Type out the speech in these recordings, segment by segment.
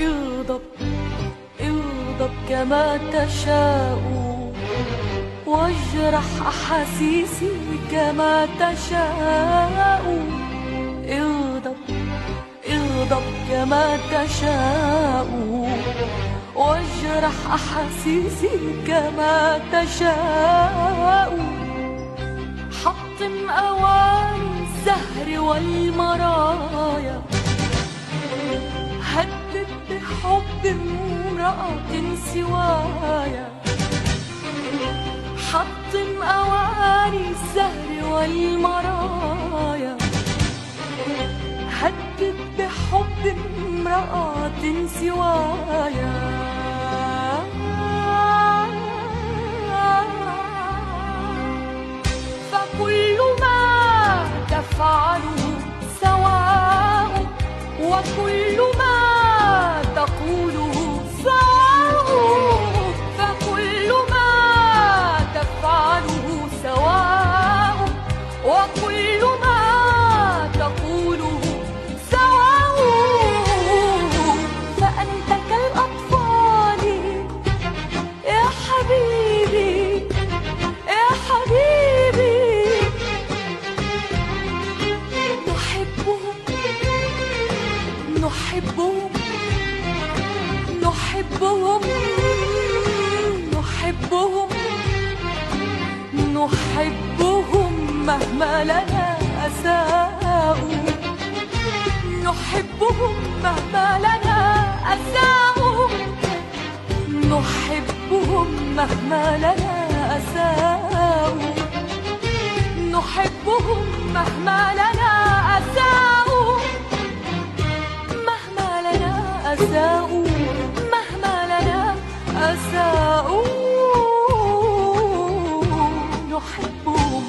اغضب اغضب كما تشاء، واجرح أحاسيسي كما تشاء. اغضب اغضب كما تشاء، واجرح أحاسيسي كما تشاء. حطم أواني الزهر والمرايا، هدد بحب امرأة سوايا. حطم أواني الزهر والمرايا، هدد بحب امرأة سوايا. فكل ما تفعله سواء، وكل ما تقوله سواء. فكل ما تفعله سواء، وكل ما تقوله سواء. فأنت كالأطفال يا حبيبي يا حبيبي، نحبهم نحبهم نحبهم نحبهم نحبهم مهما لنا أساءوا. نحبهم مهما لنا أساءوا. نحبهم مهما لنا أساءوا. نحبهم مهما لنا أساءوا. مهما لنا أساءوا. مهما لنا أساءوا. نحبهم.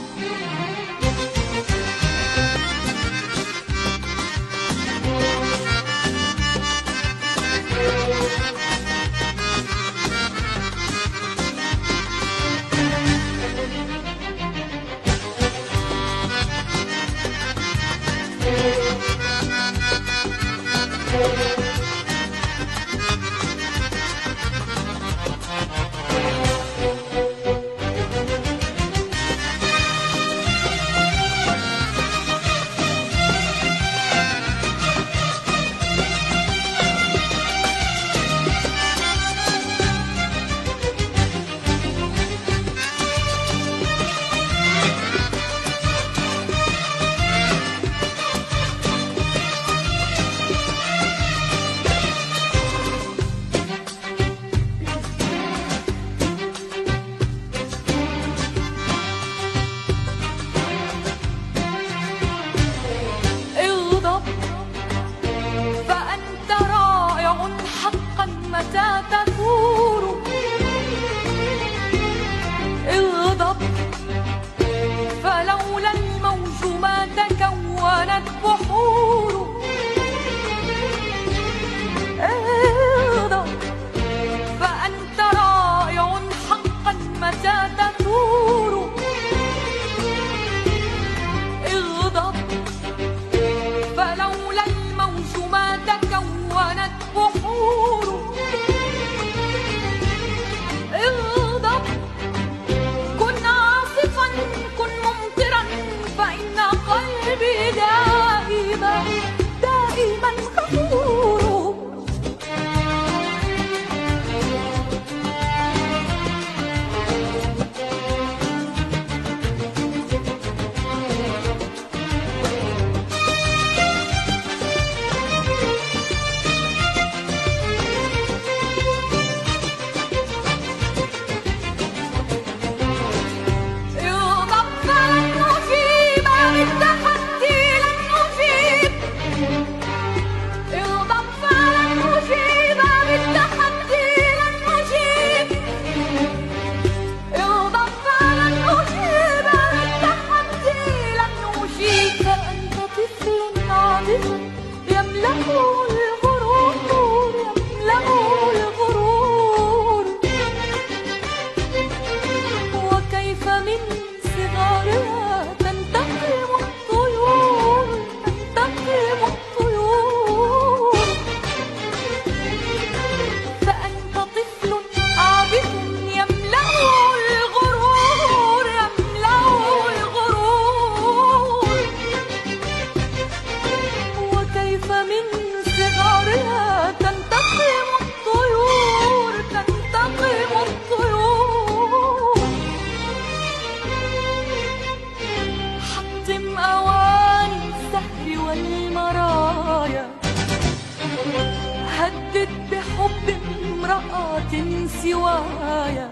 سوايا،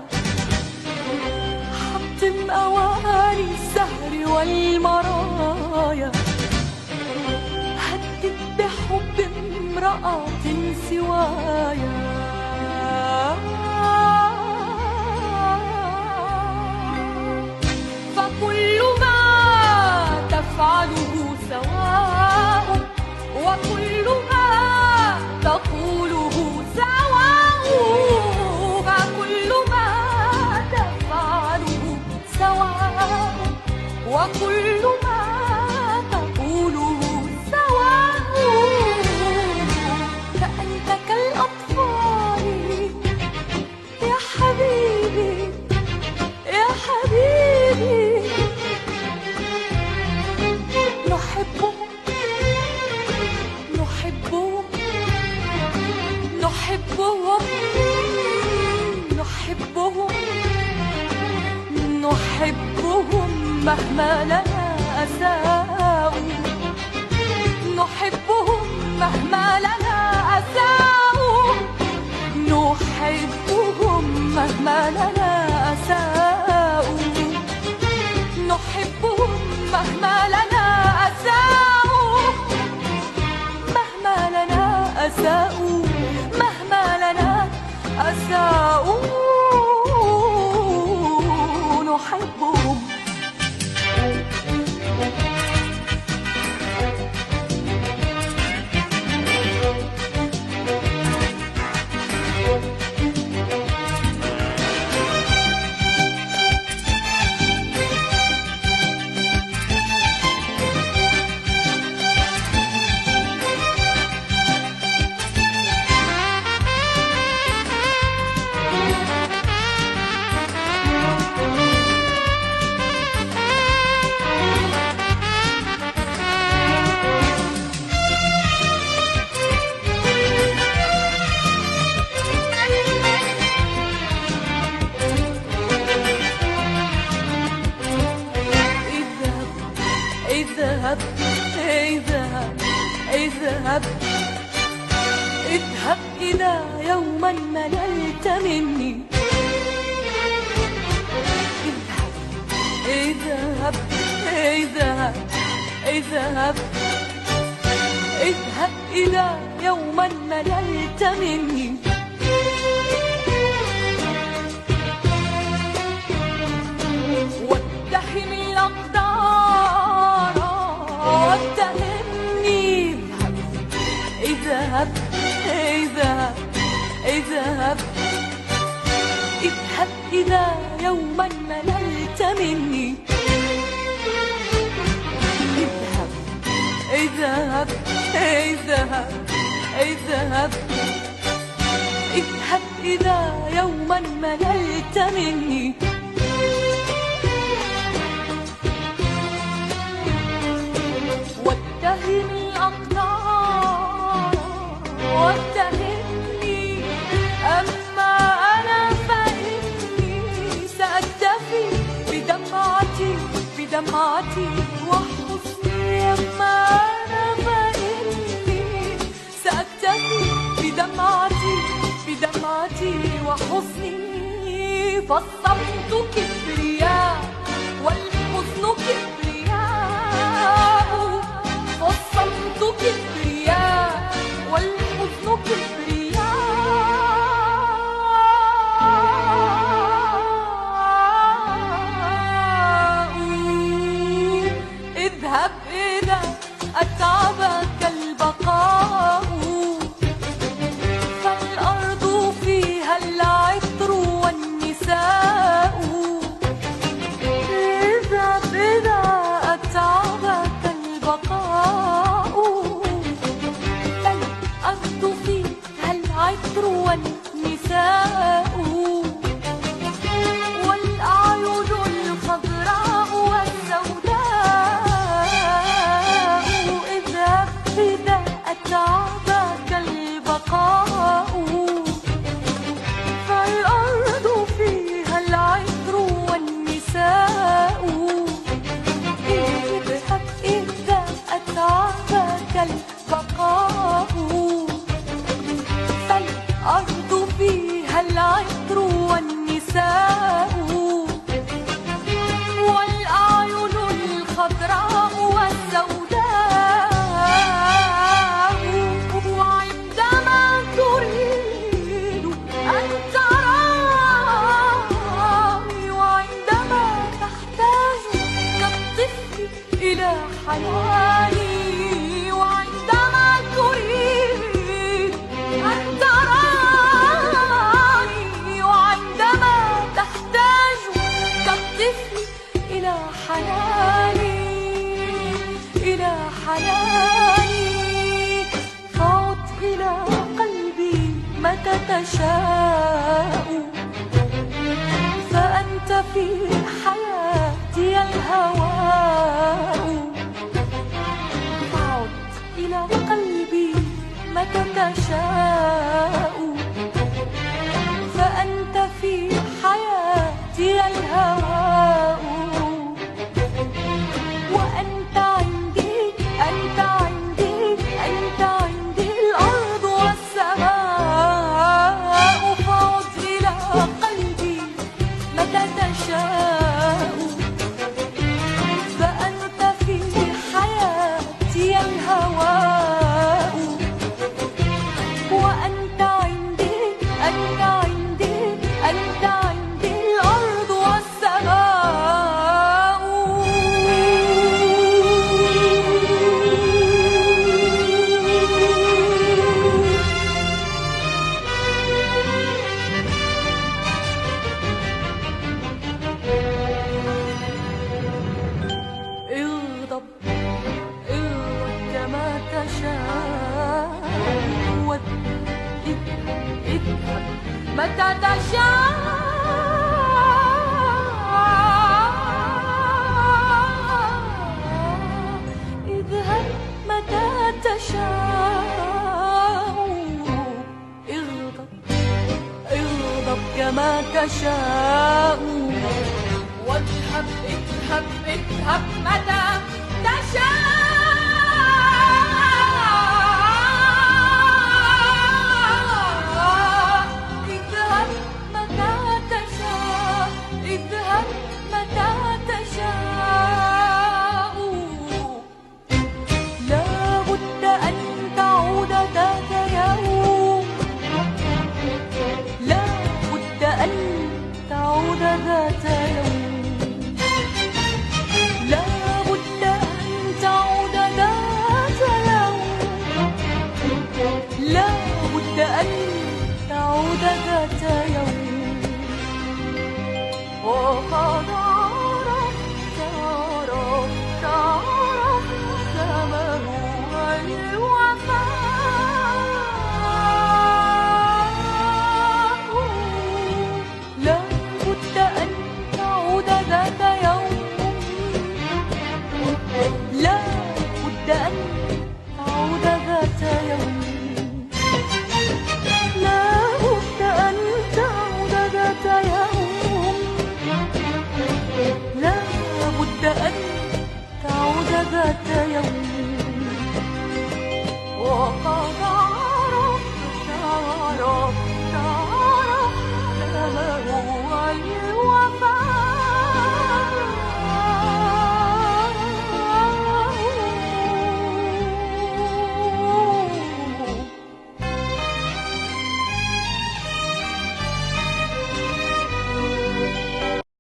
حطم أواني السهر والمرايا، هدد بحب امرأة سوايا. فكل ما تفعله سواء، وكل ما تقوله سواء، فكل ما تفعله سواء، وكل ما تقوله سواء. فأنت كالأطفال يا حبيبي يا حبيبي، نحبهم نحبهم نحبهم نحبهم نحبهم مهما لنا أساءوا، نحبهم مهما لنا أساءوا، نحبهم مهما لنا أساءوا، نحبهم مهما لنا أساءوا، مهما لنا أساءوا، مهما لنا أساءوا، نحبهم. اذهب اذهب اذهب اذهب إذا يوما مللت مني، اذهب اذهب اذهب اذهب اذهب إذا يوما مللت مني، واتهم الأقدار واتهمني. اذهب اذهب اذهب اذهب إذا يوما مللت مني، اذهب اذهب اذهب اذهب اذهب إذا يوما مللت مني، واتهم الأقدار واتهمني. أما أنا فإني سأكتفي بدمعتي بدمعتي وحزني. أما أنا فإني سأكتفي بدمعتي بدمعتي وحزني. فالصمت كبرياء والحزن كبرياء، والصمت كبرياء والحزن كبرياء. اذهب إذا أتعبك البقاء، فالأرض فيها العطر والنساء. اذهب إذا أتعبك البقاء، فالأرض فيها العطر والنساء، والأعين الخضراء والسوداء. اذهب إذا أتعبك البقاء، فالأرض فيها العطر والنساء. اذهب إذا أتعبك البقاء، فالأرض فيها العطر والعطر والنساء والأعين الخضراء والسوداء، وعندما تريد أن تراني، وعندما تحتاج كالطفل إلى حناني، وعندما تريد أن تراني، وعندما تحتاج كالطفل إلى حناني، إلى حناني، فعد إلى قلبي متى تشاء، فأنت في حياتي الهواء. فعد إلى قلبي متى تشاء، فأنت في حياتي الهواء. وأنت عندي، أنت عندي، أنت عندي الأرض والسماء. فعد إلى قلبي متى تشاء، فأنت في حياتي الهواء. وأنت عندي، أنت عندي، أنت عندي الأرض والسماء. اغضب اغضب كما تشاء، اذهب متى تشاء، اذهب متى تشاء. اغضب اغضب كما تشاء، واذهب اذهب اذهب متى تشاء. اذهب متى تشاء، اذهب متى تشاء. لا بد أن تعود ذات يوم، لا بد أن تعود ذات يوم، لا بد أن تعود ذات يوم، لا بد أن تعود ذات يوم.